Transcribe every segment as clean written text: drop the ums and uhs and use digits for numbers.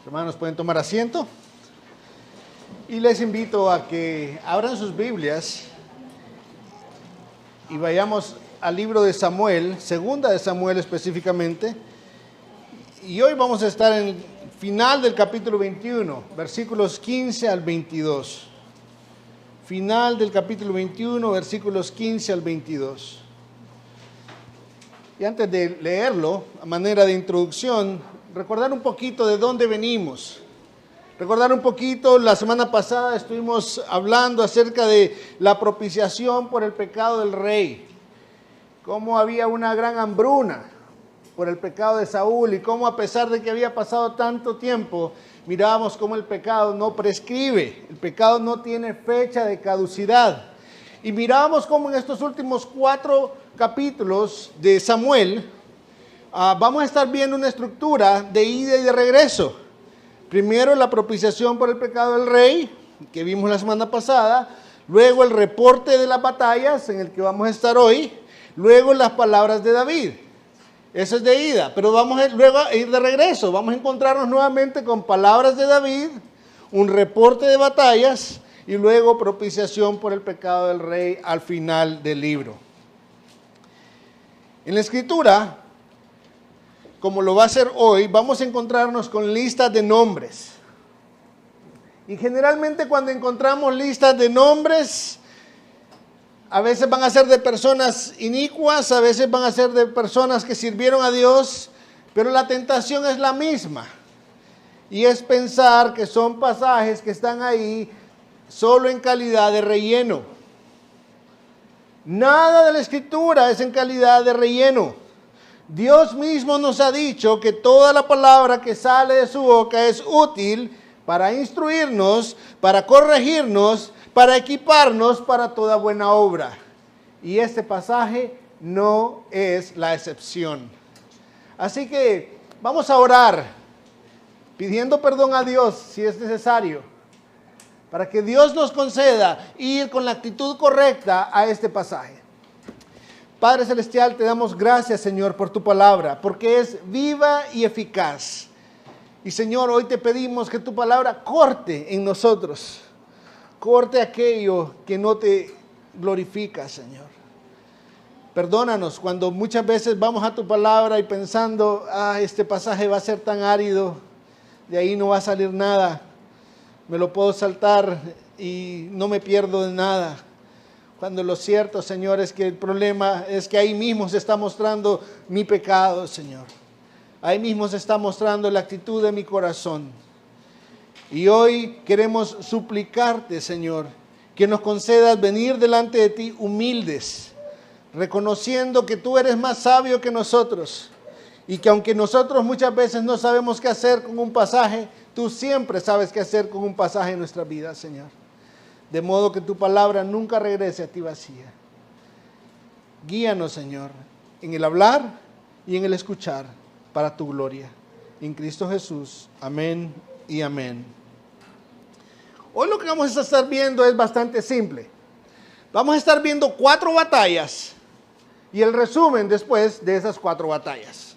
Hermanos, pueden tomar asiento. Y les invito a que abran sus Biblias y vayamos al libro de Samuel, segunda de Samuel específicamente. Y hoy vamos a estar en el final del capítulo 21, versículos 15 al 22. Final del capítulo 21, versículos 15 al 22. Y antes de leerlo, a manera de introducción, recordar un poquito de dónde venimos. Recordar un poquito, la semana pasada estuvimos hablando acerca de la propiciación por el pecado del rey. Cómo había una gran hambruna por el pecado de Saúl y cómo a pesar de que había pasado tanto tiempo, mirábamos cómo el pecado no prescribe, el pecado no tiene fecha de caducidad. Y mirábamos cómo en estos últimos 4 capítulos de Samuel, vamos a estar viendo una estructura de ida y de regreso. Primero la propiciación por el pecado del rey, que vimos la semana pasada. Luego el reporte de las batallas, en el que vamos a estar hoy. Luego las palabras de David. Eso es de ida, pero vamos luego a ir de regreso. Vamos a encontrarnos nuevamente con palabras de David, un reporte de batallas y luego propiciación por el pecado del rey al final del libro. En la escritura, como lo va a hacer hoy, vamos a encontrarnos con listas de nombres. Y generalmente cuando encontramos listas de nombres, a veces van a ser de personas inicuas, a veces van a ser de personas que sirvieron a Dios, pero la tentación es la misma. Y es pensar que son pasajes que están ahí solo en calidad de relleno. Nada de la escritura es en calidad de relleno. Dios mismo nos ha dicho que toda la palabra que sale de su boca es útil para instruirnos, para corregirnos, para equiparnos para toda buena obra. Y este pasaje no es la excepción. Así que vamos a orar, pidiendo perdón a Dios si es necesario, para que Dios nos conceda ir con la actitud correcta a este pasaje. Padre Celestial, te damos gracias, Señor, por tu palabra, porque es viva y eficaz. Y, Señor, hoy te pedimos que tu palabra corte en nosotros, corte aquello que no te glorifica, Señor. Perdónanos cuando muchas veces vamos a tu palabra y pensando, este pasaje va a ser tan árido, de ahí no va a salir nada, me lo puedo saltar y no me pierdo de nada. Cuando lo cierto, Señor, es que el problema es que ahí mismo se está mostrando mi pecado, Señor. Ahí mismo se está mostrando la actitud de mi corazón. Y hoy queremos suplicarte, Señor, que nos concedas venir delante de ti humildes, reconociendo que tú eres más sabio que nosotros. Y que aunque nosotros muchas veces no sabemos qué hacer con un pasaje, tú siempre sabes qué hacer con un pasaje en nuestra vida, Señor. De modo que tu palabra nunca regrese a ti vacía. Guíanos, Señor, en el hablar y en el escuchar para tu gloria. En Cristo Jesús. Amén y amén. Hoy lo que vamos a estar viendo es bastante simple. Vamos a estar viendo 4 batallas y el resumen después de esas 4 batallas.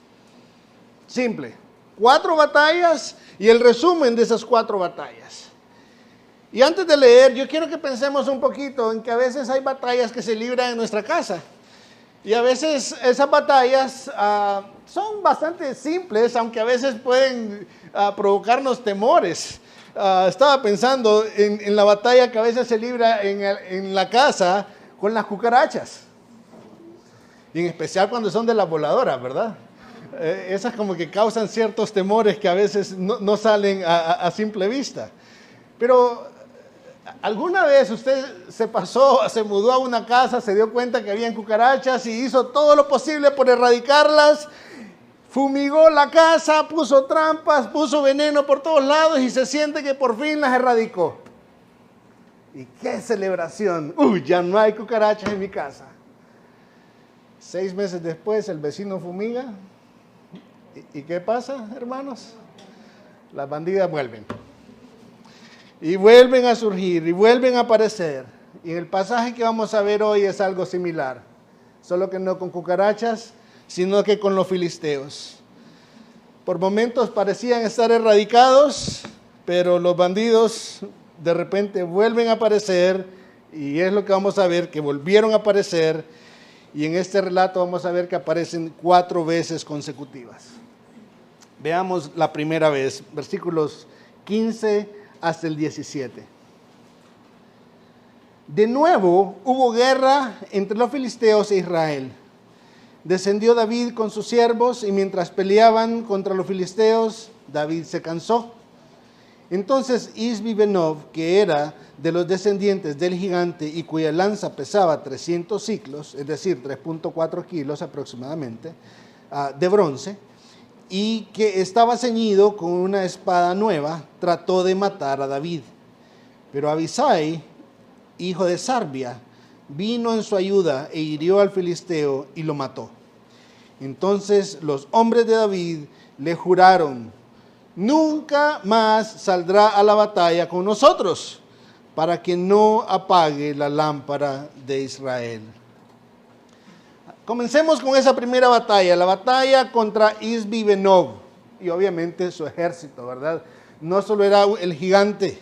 Simple. 4 batallas y el resumen de esas 4 batallas. Y antes de leer, yo quiero que pensemos un poquito en que a veces hay batallas que se libran en nuestra casa. Y a veces esas batallas son bastante simples, aunque a veces pueden provocarnos temores. Estaba pensando en la batalla que a veces se libra en la casa con las cucarachas. Y en especial cuando son de las voladoras, ¿verdad? Esas como que causan ciertos temores que a veces no salen a simple vista. Pero ¿alguna vez usted se mudó a una casa, se dio cuenta que habían cucarachas y hizo todo lo posible por erradicarlas? Fumigó la casa, puso trampas, puso veneno por todos lados y se siente que por fin las erradicó. ¡Y qué celebración! Ya no hay cucarachas en mi casa. 6 meses después el vecino fumiga. ¿Y qué pasa, hermanos? Las bandidas vuelven. Y vuelven a surgir, y vuelven a aparecer. Y en el pasaje que vamos a ver hoy es algo similar. Solo que no con cucarachas, sino que con los filisteos. por momentos parecían estar erradicados, pero los bandidos de repente vuelven a aparecer, y es lo que vamos a ver, que volvieron a aparecer, y en este relato vamos a ver que aparecen 4 veces consecutivas. Veamos la primera vez, versículos 15 hasta el 17. De nuevo hubo guerra entre los filisteos e Israel. Descendió David con sus siervos, y mientras peleaban contra los filisteos, David se cansó. Entonces Isbi-Benob, que era de los descendientes del gigante y cuya lanza pesaba 300 ciclos, es decir, 3.4 kilos aproximadamente, de bronce, y que estaba ceñido con una espada nueva, trató de matar a David. Pero Abisai, hijo de Sarbia, vino en su ayuda e hirió al filisteo y lo mató. Entonces los hombres de David le juraron: nunca más saldrá a la batalla con nosotros, para que no apague la lámpara de Israel. Comencemos con esa primera batalla, la batalla contra Isbi-Benob, y obviamente su ejército, ¿verdad? No solo era el gigante.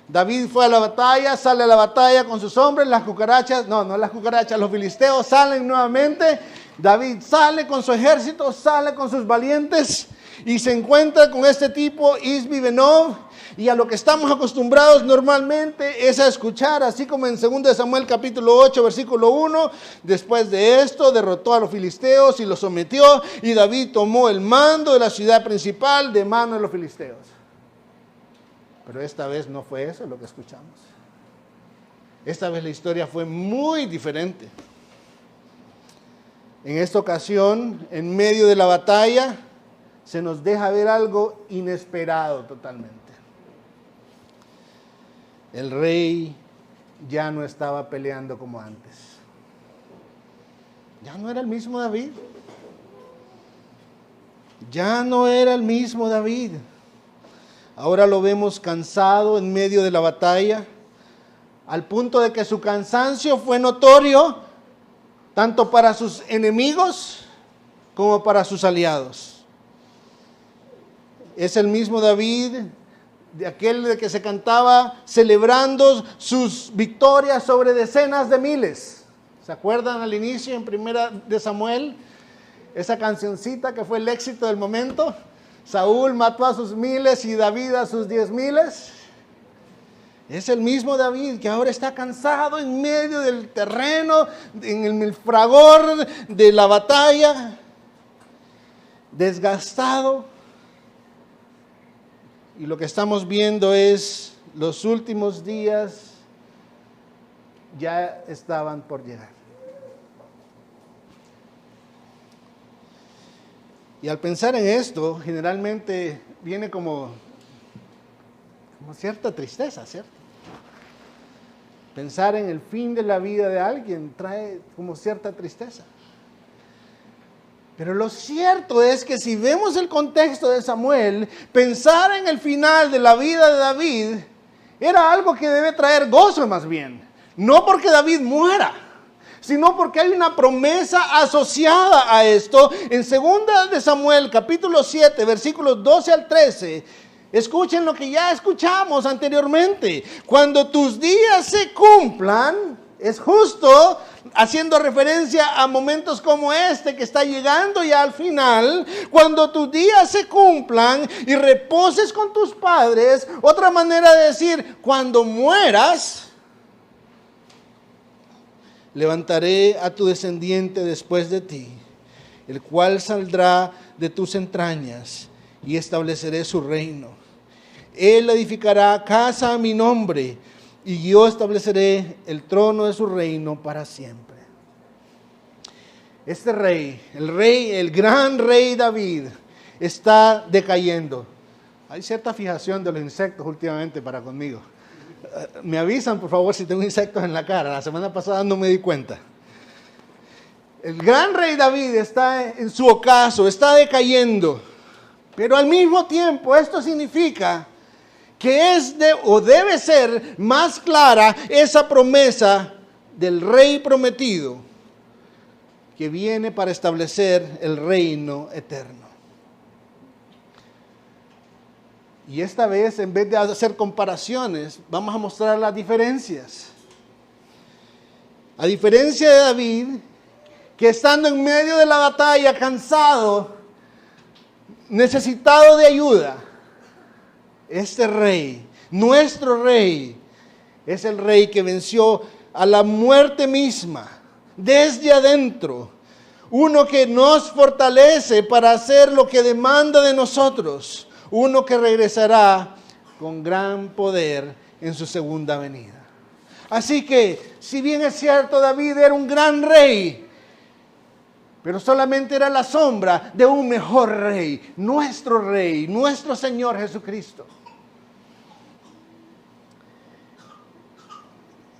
David fue a la batalla, sale a la batalla con sus hombres, las cucarachas, no las cucarachas, los filisteos salen nuevamente. David sale con su ejército, sale con sus valientes, y se encuentra con este tipo, Isbi-Benob, y a lo que estamos acostumbrados normalmente es a escuchar, así como en 2 Samuel capítulo 8, versículo 1, después de esto derrotó a los filisteos y los sometió, y David tomó el mando de la ciudad principal de mano de los filisteos. Pero esta vez no fue eso lo que escuchamos. Esta vez la historia fue muy diferente. En esta ocasión, en medio de la batalla, se nos deja ver algo inesperado totalmente. El rey ya no estaba peleando como antes. Ya no era el mismo David. Ya no era el mismo David. Ahora lo vemos cansado en medio de la batalla, al punto de que su cansancio fue notorio, tanto para sus enemigos como para sus aliados. Es el mismo David, de aquel de que se cantaba celebrando sus victorias sobre decenas de miles. ¿Se acuerdan al inicio en 1 Samuel? Esa cancioncita que fue el éxito del momento. Saúl mató a sus miles y David a sus 10,000. Es el mismo David que ahora está cansado en medio del terreno, en el fragor de la batalla, desgastado. Y lo que estamos viendo es los últimos días ya estaban por llegar. Y al pensar en esto, generalmente viene como cierta tristeza, ¿cierto? Pensar en el fin de la vida de alguien trae como cierta tristeza. Pero lo cierto es que si vemos el contexto de Samuel, pensar en el final de la vida de David era algo que debe traer gozo más bien. No porque David muera, sino porque hay una promesa asociada a esto. En 2 de Samuel, capítulo 7, versículos 12 al 13, escuchen lo que ya escuchamos anteriormente. Cuando tus días se cumplan, es justo haciendo referencia a momentos como este que está llegando ya al final. Cuando tus días se cumplan y reposes con tus padres, otra manera de decir, cuando mueras, levantaré a tu descendiente después de ti, el cual saldrá de tus entrañas, y estableceré su reino. Él edificará casa a mi nombre, y yo estableceré el trono de su reino para siempre. Este rey, el gran rey David, está decayendo. Hay cierta fijación de los insectos últimamente para conmigo. Me avisan, por favor, si tengo insectos en la cara. La semana pasada no me di cuenta. El gran rey David está en su ocaso, está decayendo. Pero al mismo tiempo, esto significa que debe ser más clara esa promesa del rey prometido que viene para establecer el reino eterno. Y esta vez, en vez de hacer comparaciones, vamos a mostrar las diferencias. A diferencia de David, que estando en medio de la batalla, cansado, necesitado de ayuda, este rey, nuestro rey, es el rey que venció a la muerte misma, desde adentro. Uno que nos fortalece para hacer lo que demanda de nosotros. Uno que regresará con gran poder en su segunda venida. Así que, si bien es cierto, David era un gran rey, pero solamente era la sombra de un mejor rey, nuestro Señor Jesucristo.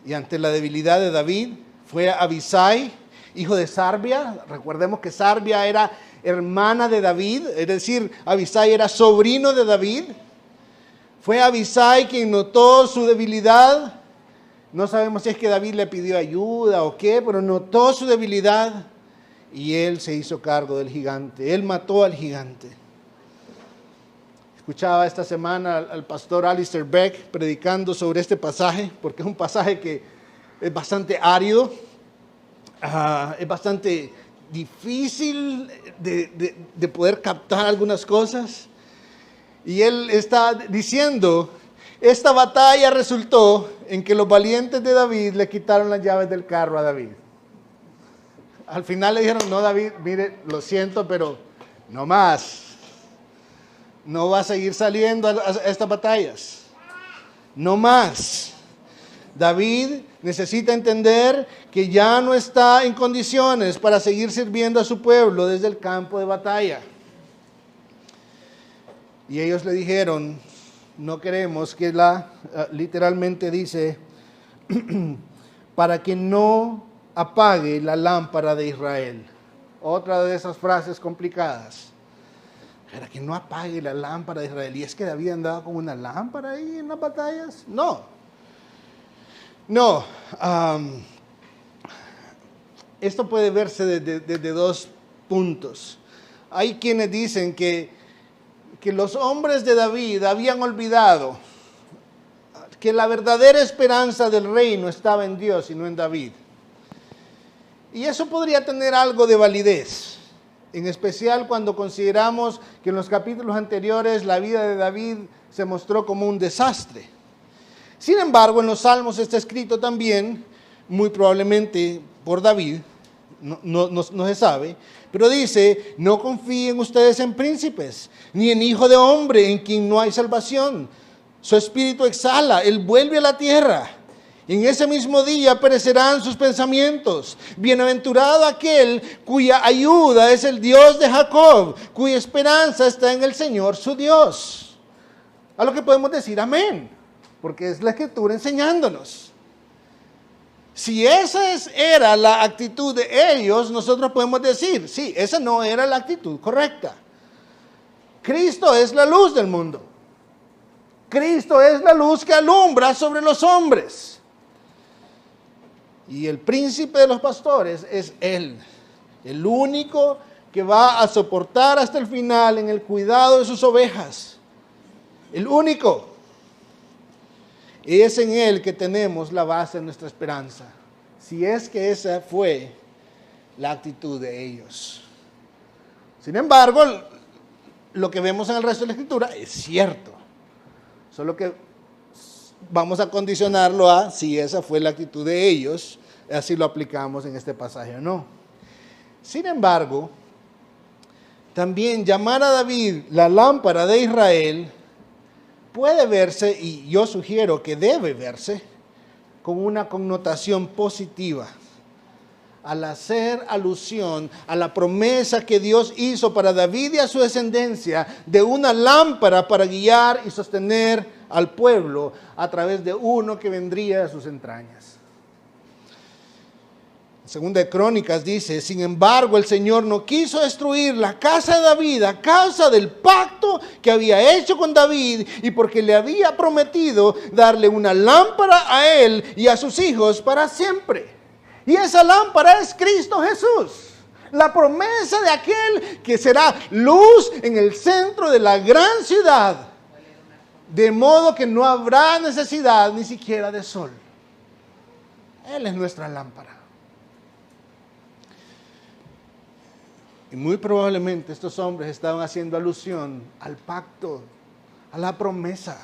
Y ante la debilidad de David, fue Abisai, hijo de Sarbia. Recordemos que Sarbia era hermana de David, es decir, Abisai era sobrino de David. Fue Abisai quien notó su debilidad. No sabemos si es que David le pidió ayuda o qué, pero notó su debilidad y él se hizo cargo del gigante. Él mató al gigante. Escuchaba esta semana al pastor Alistair Beck predicando sobre este pasaje, porque es un pasaje que es bastante árido, es bastante difícil de poder captar algunas cosas. Y él está diciendo, esta batalla resultó en que los valientes de David le quitaron las llaves del carro a David. Al final le dijeron, no David, mire, lo siento, pero no más. No va a seguir saliendo a estas batallas. No más. David necesita entender que ya no está en condiciones para seguir sirviendo a su pueblo desde el campo de batalla. Y ellos le dijeron, no queremos que literalmente dice, para que no apague la lámpara de Israel. Otra de esas frases complicadas. Para que no apague la lámpara de Israel. ¿Y es que David andaba con una lámpara ahí en las batallas? No. Esto puede verse desde dos puntos. Hay quienes dicen que los hombres de David habían olvidado que la verdadera esperanza del reino estaba en Dios y no en David. Y eso podría tener algo de validez, en especial cuando consideramos que en los capítulos anteriores la vida de David se mostró como un desastre. Sin embargo, en los Salmos está escrito también, muy probablemente por David, no se sabe, pero dice, no confíen ustedes en príncipes, ni en hijo de hombre en quien no hay salvación. Su espíritu exhala, él vuelve a la tierra. En ese mismo día perecerán sus pensamientos. Bienaventurado aquel cuya ayuda es el Dios de Jacob, cuya esperanza está en el Señor su Dios. A lo que podemos decir amén, porque es la Escritura enseñándonos. Si esa era la actitud de ellos, nosotros podemos decir, sí, esa no era la actitud correcta. Cristo es la luz del mundo. Cristo es la luz que alumbra sobre los hombres. Y el príncipe de los pastores es Él, el único que va a soportar hasta el final en el cuidado de sus ovejas. El único. Es en Él que tenemos la base de nuestra esperanza. Si es que esa fue la actitud de ellos. Sin embargo, lo que vemos en el resto de la Escritura es cierto. Solo que vamos a condicionarlo a si esa fue la actitud de ellos, así lo aplicamos en este pasaje o no. Sin embargo, también llamar a David la lámpara de Israel puede verse, y yo sugiero que debe verse, con una connotación positiva, al hacer alusión a la promesa que Dios hizo para David y a su descendencia de una lámpara para guiar y sostener al pueblo a través de uno que vendría de sus entrañas. Segunda de Crónicas dice, sin embargo el Señor no quiso destruir la casa de David a causa del pacto que había hecho con David y porque le había prometido darle una lámpara a él y a sus hijos para siempre. Y esa lámpara es Cristo Jesús, la promesa de aquel que será luz en el centro de la gran ciudad. de modo que no habrá necesidad ni siquiera de sol. Él es nuestra lámpara. Y muy probablemente estos hombres estaban haciendo alusión al pacto, a la promesa.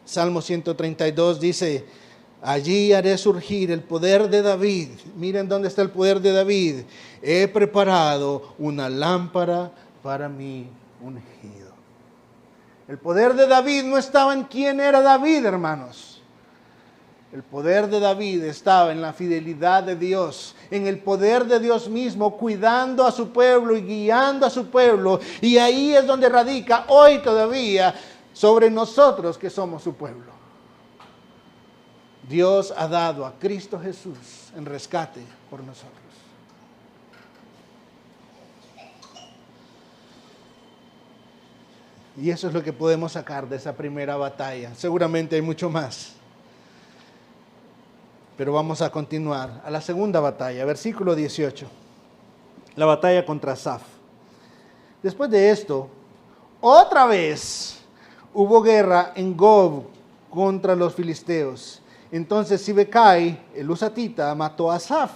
Salmo 132 dice, allí haré surgir el poder de David. Miren dónde está el poder de David. He preparado una lámpara para mi ungido. El poder de David no estaba en quién era David, hermanos. El poder de David estaba en la fidelidad de Dios, en el poder de Dios mismo, cuidando a su pueblo y guiando a su pueblo. Y ahí es donde radica hoy todavía sobre nosotros que somos su pueblo. Dios ha dado a Cristo Jesús en rescate por nosotros. Y eso es lo que podemos sacar de esa primera batalla. Seguramente hay mucho más. Pero vamos a continuar a la segunda batalla, versículo 18. La batalla contra Asaf. Después de esto, otra vez hubo guerra en Gob contra los filisteos. Entonces Sibecai, el husatita, mató a Asaf,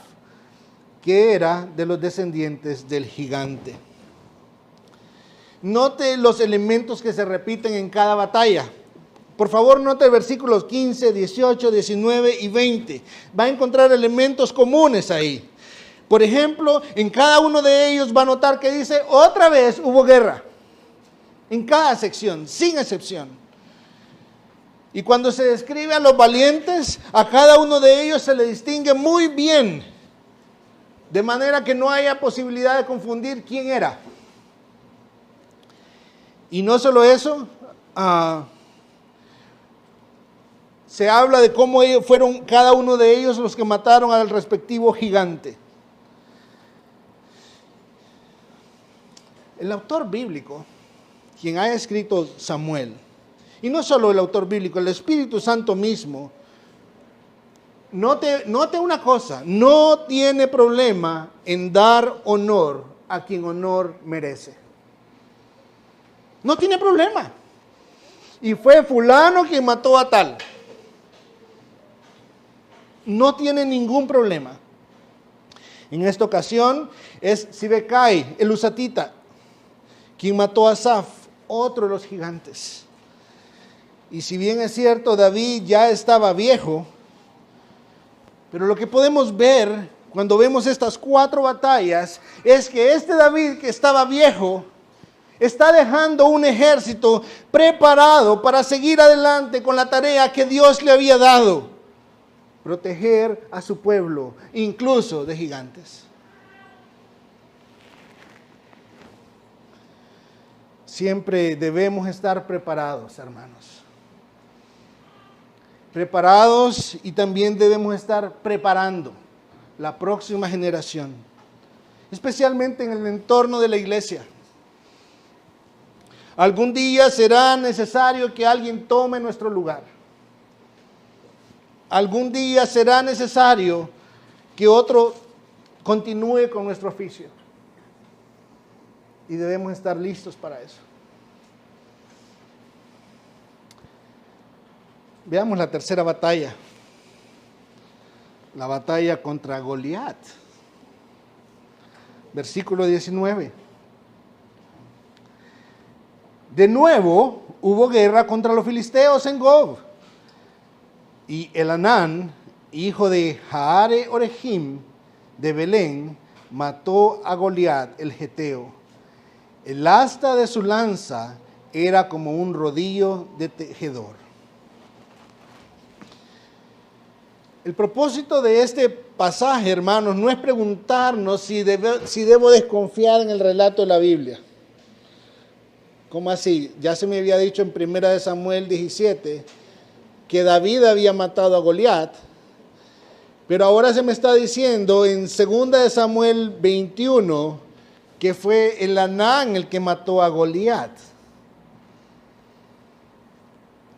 que era de los descendientes del gigante. Note los elementos que se repiten en cada batalla. Por favor, note versículos 15, 18, 19 y 20. Va a encontrar elementos comunes ahí. Por ejemplo, en cada uno de ellos va a notar que dice, otra vez hubo guerra. En cada sección, sin excepción. Y cuando se describe a los valientes, a cada uno de ellos se le distingue muy bien. De manera que no haya posibilidad de confundir quién era. Y no solo eso, se habla de cómo ellos fueron cada uno de ellos los que mataron al respectivo gigante. El autor bíblico, quien ha escrito Samuel, y no solo el autor bíblico, el Espíritu Santo mismo, note una cosa, no tiene problema en dar honor a quien honor merece. No tiene problema. Y fue fulano quien mató a tal. No tiene ningún problema. En esta ocasión es Sibecai, el husatita, quien mató a Asaf, otro de los gigantes. Y si bien es cierto, David ya estaba viejo, pero lo que podemos ver cuando vemos estas 4 batallas es que este David que estaba viejo está dejando un ejército preparado para seguir adelante con la tarea que Dios le había dado. Proteger a su pueblo, incluso de gigantes. Siempre debemos estar preparados, hermanos. Preparados, y también debemos estar preparando la próxima generación, especialmente en el entorno de la iglesia. Algún día será necesario que alguien tome nuestro lugar. Algún día será necesario que otro continúe con nuestro oficio. Y debemos estar listos para eso. Veamos la tercera batalla. La batalla contra Goliat. Versículo 19. De nuevo hubo guerra contra los filisteos en Gob. Y Elanán, hijo de Jaare Orejim de Belén, mató a Goliat el geteo. El asta de su lanza era como un rodillo de tejedor. El propósito de este pasaje, hermanos, no es preguntarnos si debo desconfiar en el relato de la Biblia. ¿Cómo así? Ya se me había dicho en 1 Samuel 17 que David había matado a Goliat, pero ahora se me está diciendo en 2 Samuel 21 que fue Elanán el que mató a Goliat.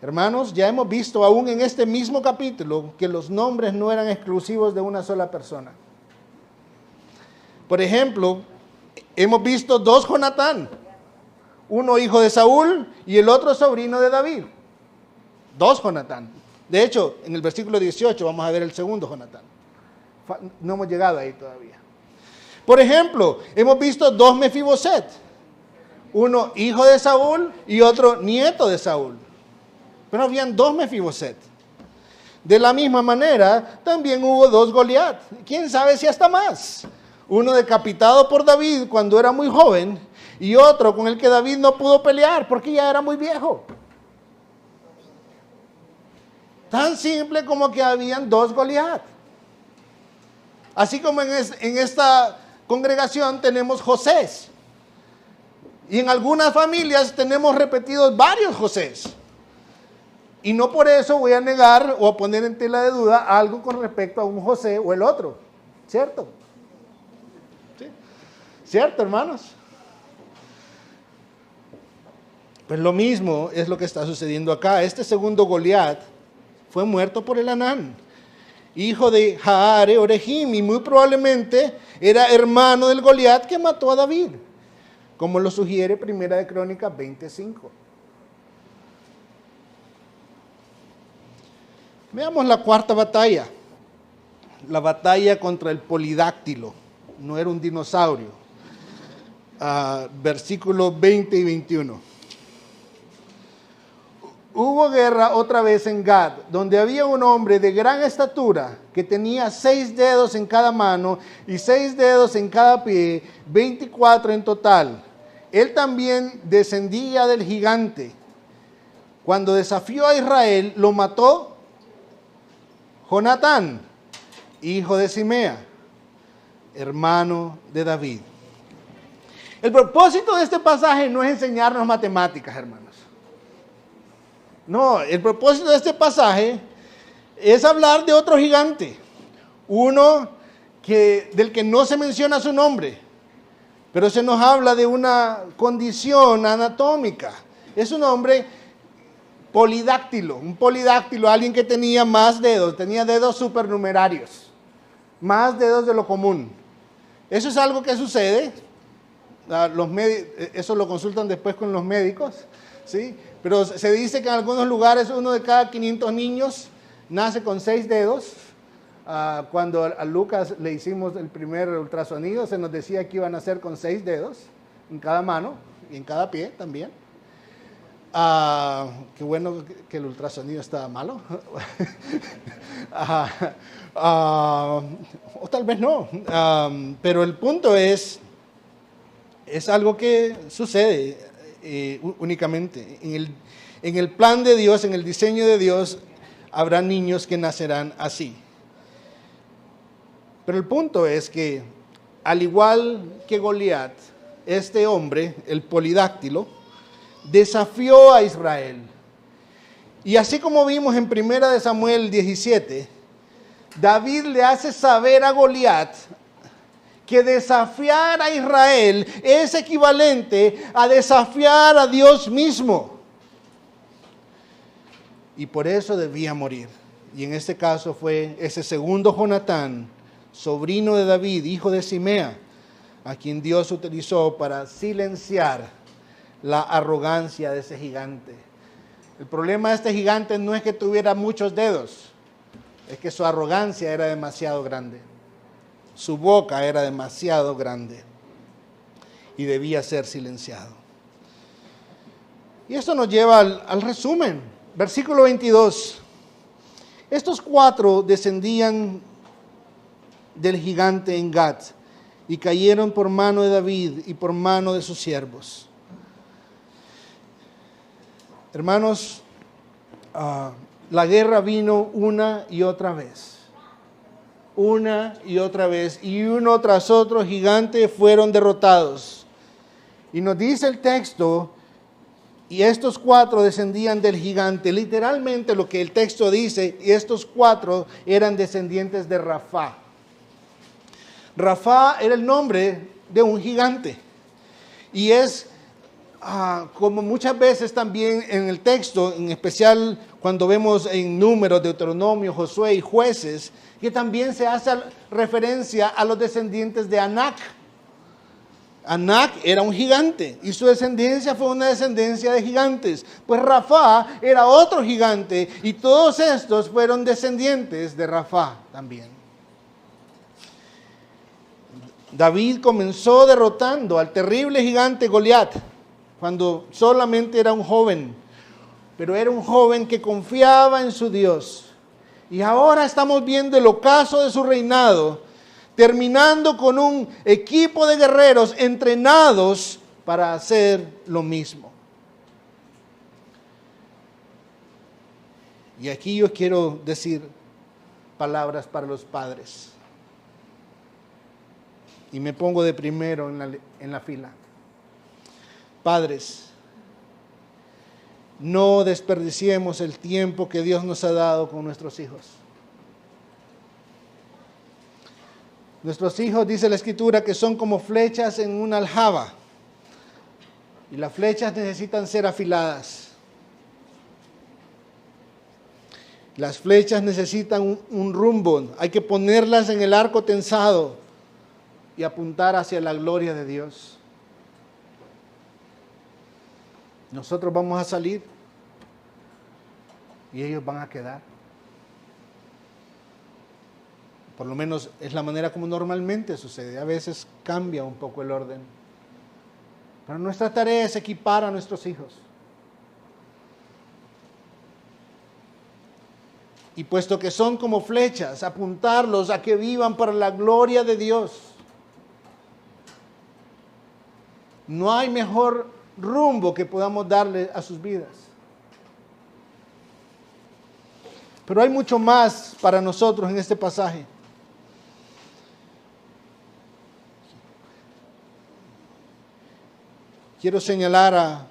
Hermanos, ya hemos visto aún en este mismo capítulo que los nombres no eran exclusivos de una sola persona. Por ejemplo, hemos visto 2 Jonatán, Uno hijo de Saúl y el otro sobrino de David. 2 Jonatán. De hecho, en el versículo 18 vamos a ver el segundo Jonatán. No hemos llegado ahí todavía. Por ejemplo, hemos visto 2 Mefiboset. Uno hijo de Saúl y otro nieto de Saúl. Pero habían 2 Mefiboset. De la misma manera, también hubo 2 Goliat. ¿Quién sabe si hasta más? Uno decapitado por David cuando era muy joven y otro con el que David no pudo pelear porque ya era muy viejo. Tan simple como que habían 2 Goliat. Así como en esta congregación tenemos Josés. Y en algunas familias tenemos repetidos varios Josés. Y no por eso voy a negar o a poner en tela de duda algo con respecto a un José o el otro. ¿Cierto? ¿Sí? ¿Cierto, hermanos? Pues lo mismo es lo que está sucediendo acá. Este segundo Goliat fue muerto por Elanán, hijo de Jaare Orejim, y muy probablemente era hermano del Goliat que mató a David, como lo sugiere Primera de Crónicas 25. Veamos la cuarta batalla, la batalla contra el polidáctilo, no era un dinosaurio. Versículos 20 y 21. Hubo guerra otra vez en Gad, donde había un hombre de gran estatura que tenía 6 dedos en cada mano y 6 dedos en cada pie, 24 en total. Él también descendía del gigante. Cuando desafió a Israel, lo mató Jonatán, hijo de Simea, hermano de David. El propósito de este pasaje no es enseñarnos matemáticas, hermanos. No, el propósito de este pasaje es hablar de otro gigante, uno del que no se menciona su nombre, pero se nos habla de una condición anatómica. Es un hombre polidáctilo, un polidáctilo, alguien que tenía más dedos, tenía dedos supernumerarios, más dedos de lo común. Eso es algo que sucede, eso lo consultan después con los médicos, ¿sí? Pero se dice que en algunos lugares 1 de cada 500 niños nace con 6 dedos. Cuando a Lucas le hicimos el primer ultrasonido, se nos decía que iban a nacer con 6 dedos en cada mano y en cada pie también. Qué bueno que el ultrasonido estaba malo. O tal vez no. Pero el punto es algo que sucede. Únicamente en el plan de Dios, en el diseño de Dios, habrá niños que nacerán así. Pero el punto es que, al igual que Goliat, este hombre, el polidáctilo, desafió a Israel. Y así como vimos en 1 Samuel 17, David le hace saber a Goliat que desafiar a Israel es equivalente a desafiar a Dios mismo. Y por eso debía morir. Y en este caso fue ese segundo Jonatán, sobrino de David, hijo de Simea, a quien Dios utilizó para silenciar la arrogancia de ese gigante. El problema de este gigante no es que tuviera muchos dedos, es que su arrogancia era demasiado grande. Su boca era demasiado grande y debía ser silenciado. Y esto nos lleva al resumen. Versículo 22. Estos 4 descendían del gigante en Gat y cayeron por mano de David y por mano de sus siervos. Hermanos, la guerra vino una y otra vez. Una y otra vez, y uno tras otro gigante fueron derrotados. Y nos dice el texto, y estos 4 descendían del gigante. Literalmente lo que el texto dice, y estos 4 eran descendientes de Rafá. Rafá era el nombre de un gigante. Y es como muchas veces también en el texto, en especial cuando vemos en Números, Deuteronomio, Josué y Jueces, que también se hace referencia a los descendientes de Anac. Anac era un gigante y su descendencia fue una descendencia de gigantes. Pues Rafá era otro gigante y todos estos fueron descendientes de Rafá también. David comenzó derrotando al terrible gigante Goliat cuando solamente era un joven, pero era un joven que confiaba en su Dios. Y ahora estamos viendo el ocaso de su reinado, terminando con un equipo de guerreros entrenados para hacer lo mismo. Y aquí yo quiero decir palabras para los padres. Y me pongo de primero en la fila. Padres, no desperdiciemos el tiempo que Dios nos ha dado con nuestros hijos. Nuestros hijos, dice la Escritura, que son como flechas en una aljaba. Y las flechas necesitan ser afiladas. Las flechas necesitan un rumbo. Hay que ponerlas en el arco tensado y apuntar hacia la gloria de Dios. Nosotros vamos a salir y ellos van a quedar. Por lo menos es la manera como normalmente sucede. A veces cambia un poco el orden. Pero nuestra tarea es equipar a nuestros hijos. Y puesto que son como flechas, apuntarlos a que vivan para la gloria de Dios. No hay mejor rumbo que podamos darle a sus vidas. Pero hay mucho más para nosotros en este pasaje. Quiero señalar a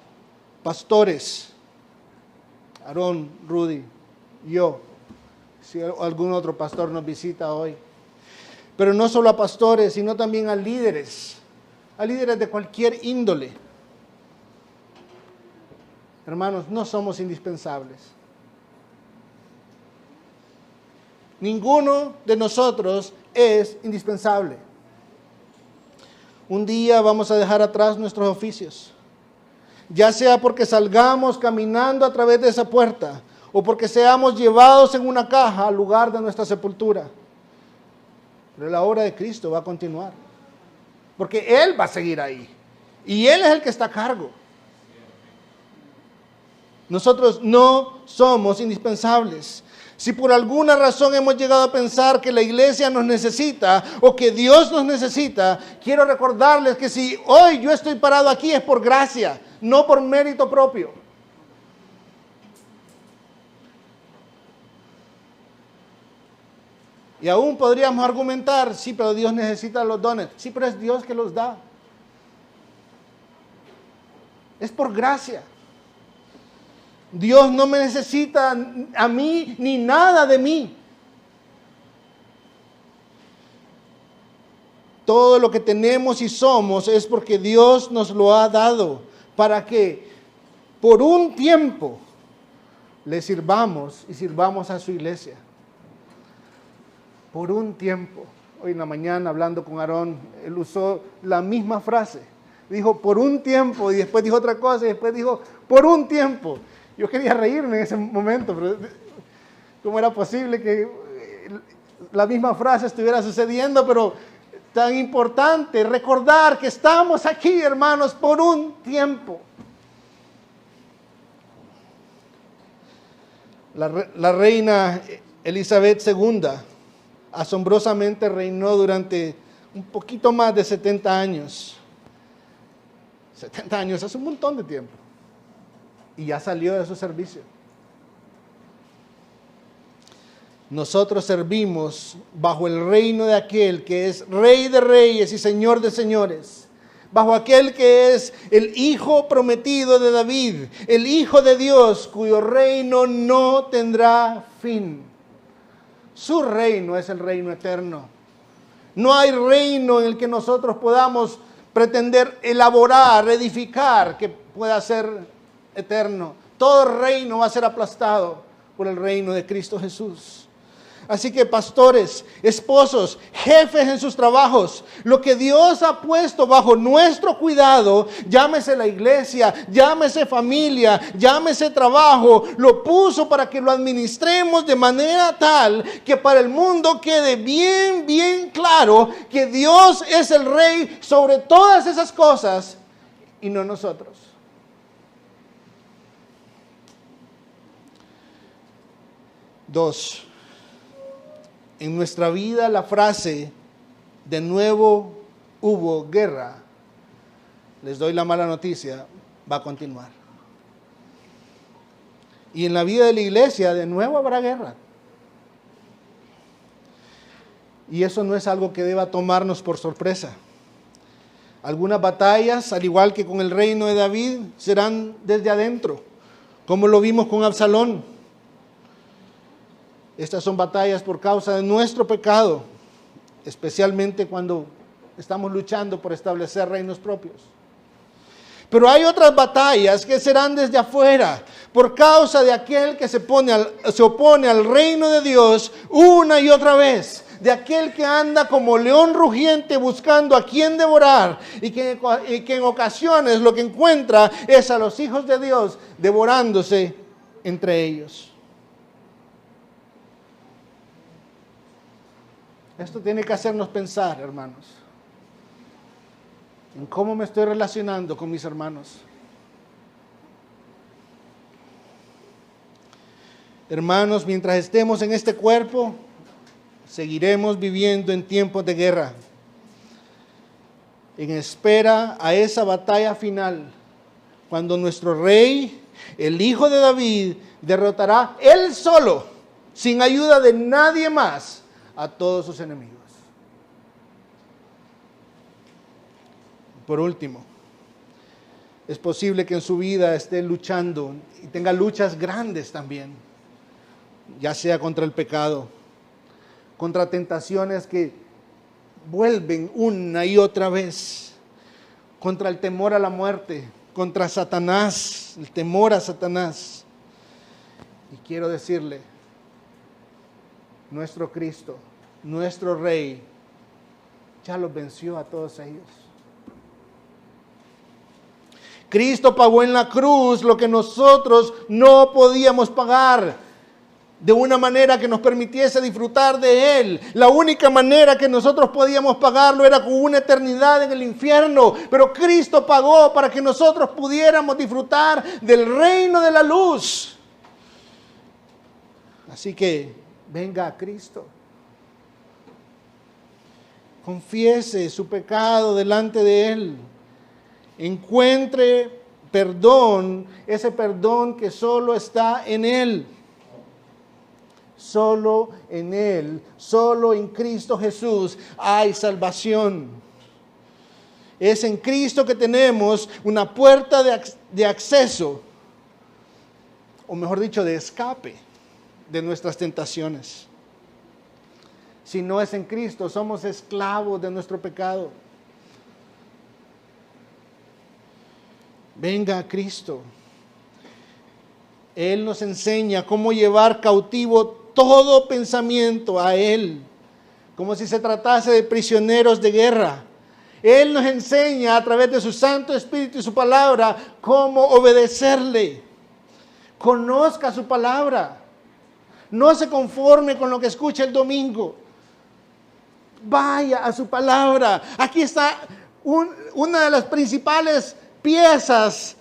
pastores, Aarón, Rudy, yo, si algún otro pastor nos visita hoy. Pero no solo a pastores, sino también a líderes de cualquier índole. Hermanos, no somos indispensables. Ninguno de nosotros es indispensable. Un día vamos a dejar atrás nuestros oficios, ya sea porque salgamos caminando a través de esa puerta o porque seamos llevados en una caja al lugar de nuestra sepultura. Pero la obra de Cristo va a continuar, porque Él va a seguir ahí y Él es el que está a cargo. Nosotros no somos indispensables. Si por alguna razón hemos llegado a pensar que la iglesia nos necesita o que Dios nos necesita, quiero recordarles que si hoy yo estoy parado aquí es por gracia, no por mérito propio. Y aún podríamos argumentar, sí, pero Dios necesita los dones. Sí, pero es Dios que los da. Es por gracia. Dios no me necesita a mí ni nada de mí. Todo lo que tenemos y somos es porque Dios nos lo ha dado para que por un tiempo le sirvamos y sirvamos a su iglesia. Por un tiempo. Hoy en la mañana hablando con Aarón, él usó la misma frase. Dijo por un tiempo y después dijo otra cosa y después dijo por un tiempo. Yo quería reírme en ese momento, pero ¿cómo era posible que la misma frase estuviera sucediendo? Pero tan importante recordar que estamos aquí, hermanos, por un tiempo. La reina Elizabeth II asombrosamente reinó durante un poquito más de 70 años. 70 años es un montón de tiempo. Y ya salió de su servicio. Nosotros servimos bajo el reino de aquel que es Rey de Reyes y Señor de Señores. Bajo aquel que es el Hijo prometido de David, el Hijo de Dios, cuyo reino no tendrá fin. Su reino es el reino eterno. No hay reino en el que nosotros podamos pretender elaborar, edificar, que pueda ser eterno. Todo reino va a ser aplastado por el reino de Cristo Jesús. Así que pastores, esposos, jefes en sus trabajos, lo que Dios ha puesto bajo nuestro cuidado, llámese la iglesia, llámese familia, llámese trabajo, lo puso para que lo administremos de manera tal que para el mundo quede bien, bien claro que Dios es el Rey sobre todas esas cosas y no nosotros. Dos, en nuestra vida la frase "de nuevo hubo guerra", les doy la mala noticia, va a continuar. Y en la vida de la iglesia de nuevo habrá guerra. Y eso no es algo que deba tomarnos por sorpresa. Algunas batallas, al igual que con el reino de David, serán desde adentro, como lo vimos con Absalón. Estas son batallas por causa de nuestro pecado, especialmente cuando estamos luchando por establecer reinos propios. Pero hay otras batallas que serán desde afuera, por causa de aquel que se opone al reino de Dios una y otra vez, de aquel que anda como león rugiente buscando a quien devorar y que en ocasiones lo que encuentra es a los hijos de Dios devorándose entre ellos. Esto tiene que hacernos pensar, hermanos, en cómo me estoy relacionando con mis hermanos. Hermanos, mientras estemos en este cuerpo, seguiremos viviendo en tiempos de guerra, en espera a esa batalla final, cuando nuestro Rey, el Hijo de David, derrotará Él solo, sin ayuda de nadie más, a todos sus enemigos. Por último, es posible que en su vida esté luchando y tenga luchas grandes también, ya sea contra el pecado, contra tentaciones que vuelven una y otra vez, contra el temor a la muerte, contra Satanás, el temor a Satanás. Y quiero decirle, nuestro Cristo, nuestro Rey, ya los venció a todos ellos. Cristo pagó en la cruz lo que nosotros no podíamos pagar, de una manera que nos permitiese disfrutar de Él. La única manera que nosotros podíamos pagarlo era con una eternidad en el infierno, pero Cristo pagó para que nosotros pudiéramos disfrutar del reino de la luz. Así que venga a Cristo. Confiese su pecado delante de Él. Encuentre perdón, ese perdón que solo está en Él. Solo en Él, solo en Cristo Jesús hay salvación. Es en Cristo que tenemos una puerta de acceso, o mejor dicho, de escape de nuestras tentaciones. Si no es en Cristo, somos esclavos de nuestro pecado. Venga a Cristo. Él nos enseña cómo llevar cautivo todo pensamiento a Él, como si se tratase de prisioneros de guerra. Él nos enseña a través de su Santo Espíritu y su palabra cómo obedecerle. Conozca su palabra. No se conforme con lo que escucha el domingo. Vaya a su palabra. Aquí está una de las principales piezas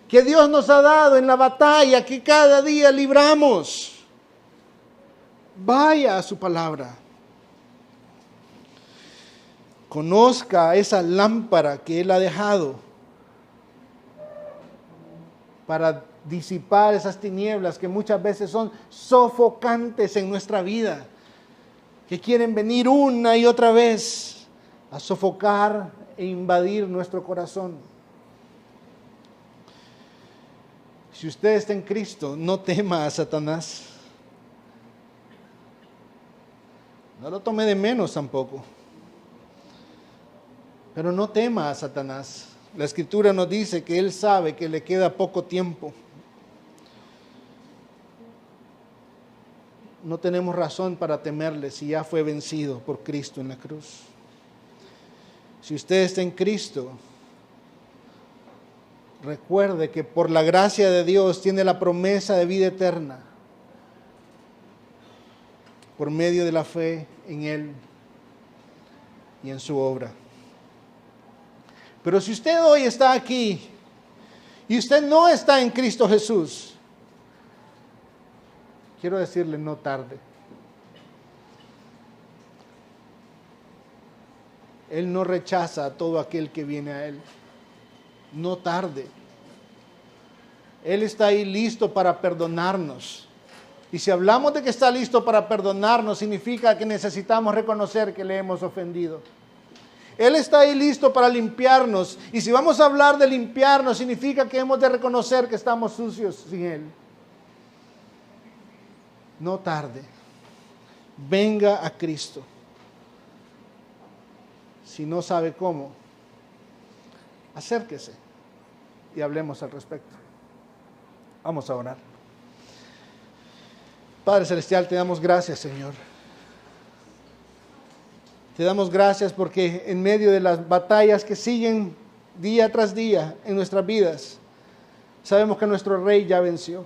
que Dios nos ha dado en la batalla que cada día libramos. Vaya a su palabra. Conozca esa lámpara que Él ha dejado para disipar esas tinieblas que muchas veces son sofocantes en nuestra vida, que quieren venir una y otra vez a sofocar e invadir nuestro corazón. Si usted está en Cristo, no tema a Satanás. No lo tome de menos tampoco. Pero no tema a Satanás. La Escritura nos dice que Él sabe que le queda poco tiempo. no tenemos razón para temerle si ya fue vencido por Cristo en la cruz. Si usted está en Cristo, recuerde que por la gracia de Dios tiene la promesa de vida eterna por medio de la fe en Él y en su obra. Pero si usted hoy está aquí y usted no está en Cristo Jesús, quiero decirle, no tarde. Él no rechaza a todo aquel que viene a Él. No tarde. Él está ahí listo para perdonarnos. Y si hablamos de que está listo para perdonarnos, significa que necesitamos reconocer que le hemos ofendido. Él está ahí listo para limpiarnos. Y si vamos a hablar de limpiarnos, significa que hemos de reconocer que estamos sucios sin Él. No tarde. Venga a Cristo. Si no sabe cómo, acérquese y hablemos al respecto. Vamos a orar. Padre Celestial, te damos gracias, Señor. Te damos gracias porque en medio de las batallas que siguen día tras día en nuestras vidas, sabemos que nuestro Rey ya venció.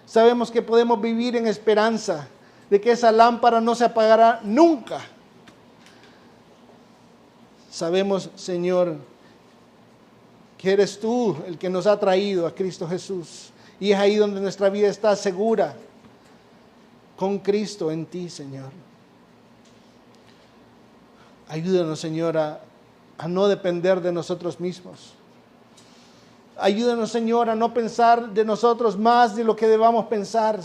Sabemos que podemos vivir en esperanza de que esa lámpara no se apagará nunca. Sabemos, Señor, que eres tú el que nos ha traído a Cristo Jesús. Y es ahí donde nuestra vida está segura, con Cristo en ti, Señor. Ayúdanos, Señor, a no depender de nosotros mismos. Ayúdanos, Señor, a no pensar de nosotros más de lo que debamos pensar.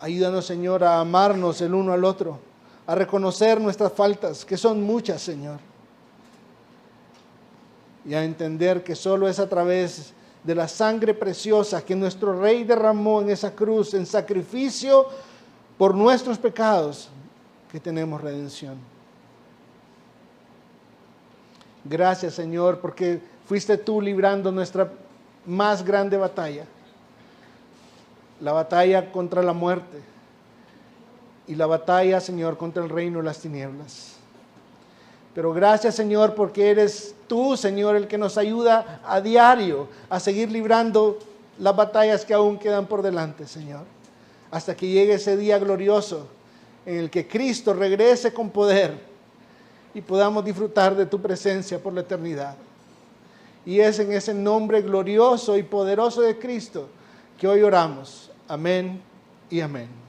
Ayúdanos, Señor, a amarnos el uno al otro, a reconocer nuestras faltas, que son muchas, Señor. Y a entender que solo es a través de la sangre preciosa que nuestro Rey derramó en esa cruz, en sacrificio por nuestros pecados, que tenemos redención. Gracias, Señor, porque fuiste tú librando nuestra más grande batalla, la batalla contra la muerte y la batalla, Señor, contra el reino de las tinieblas. Pero gracias, Señor, porque eres tú, Señor, el que nos ayuda a diario a seguir librando las batallas que aún quedan por delante, Señor, hasta que llegue ese día glorioso en el que Cristo regrese con poder y podamos disfrutar de tu presencia por la eternidad. Y es en ese nombre glorioso y poderoso de Cristo que hoy oramos. Amén y amén.